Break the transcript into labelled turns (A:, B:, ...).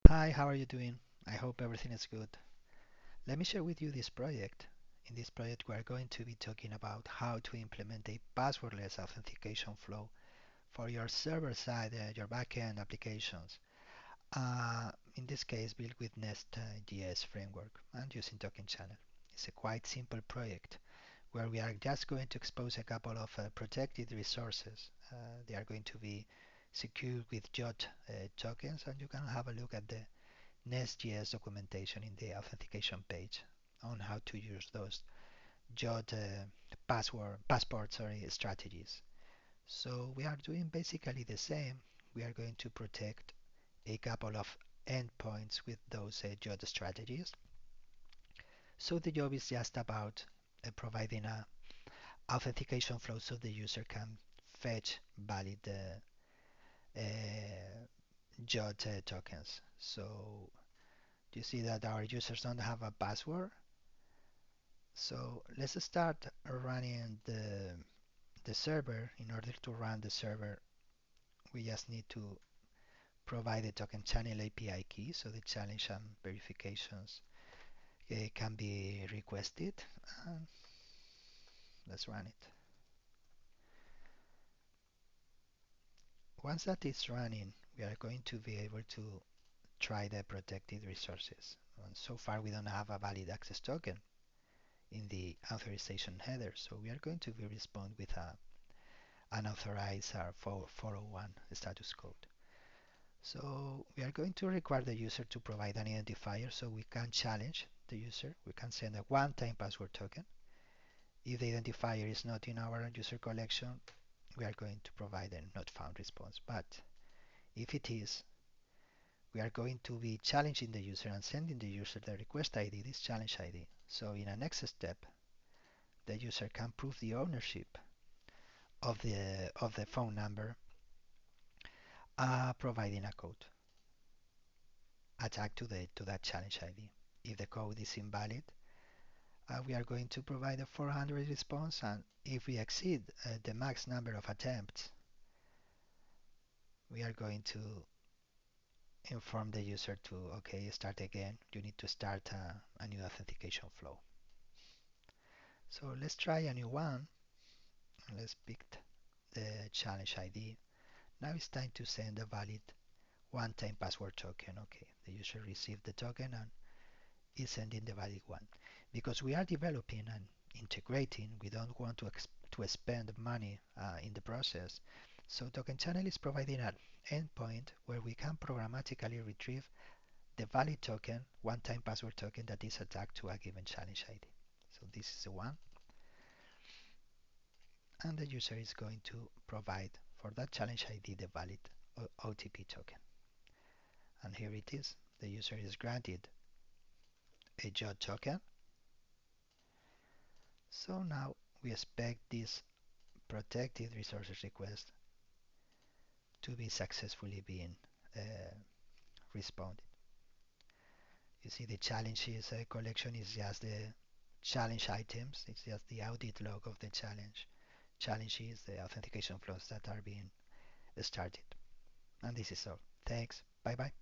A: Hi, how are you doing? I hope everything is good. Let me share with you this project. In this project, we are going to be talking about how to implement a passwordless authentication flow for your server-side, your backend applications. In this case, built with NestJs framework and using TokenChannel. It's a quite simple project where we are just going to expose a couple of protected resources. They are going to be secured with JOT tokens, and you can have a look at the NestJs documentation in the authentication page on how to use those JOT passport strategies. So we are doing basically the same. We are going to protect a couple of endpoints with those JOT strategies. So the job is just about providing a authentication flow so the user can fetch valid JOT tokens. So you see that our users don't have a password. So let's start running the server. In order to run the server, we just need to provide the TokenChannel API key, so the challenge and verifications can be requested. And let's run it. Once that is running, we are going to be able to try the protected resources. And so far, we don't have a valid access token in the authorization header, so we are going to be respond with a unauthorized 401 status code. So we are going to require the user to provide an identifier so we can challenge the user. We can send a one-time password token. If the identifier is not in our user collection, we are going to provide a not found response. But if it is, we are going to be challenging the user and sending the user the request ID, this challenge ID. So in a next step, the user can prove the ownership of the phone number, providing a code attached to that challenge ID. If the code is invalid, we are going to provide a 400 response, and if we exceed the max number of attempts, we are going to inform the user to, okay, start again. You need to start a new authentication flow. So let's try a new one. Let's pick the challenge ID. Now it's time to send a valid one-time password token. Okay, the user received the token and is sending the valid one. Because we are developing and integrating, we don't want to spend money in the process. So TokenChannel is providing an endpoint where we can programmatically retrieve the valid token, one-time password token that is attached to a given challenge ID. So this is the one. And the user is going to provide for that challenge ID the valid OTP token. And here it is. The user is granted a JOT token. So now we expect this protected resources request to be successfully being responded. You see the challenges collection is just the challenge items. It's just the audit log of the challenges, the authentication flows that are being started. And this is all. Thanks. Bye bye.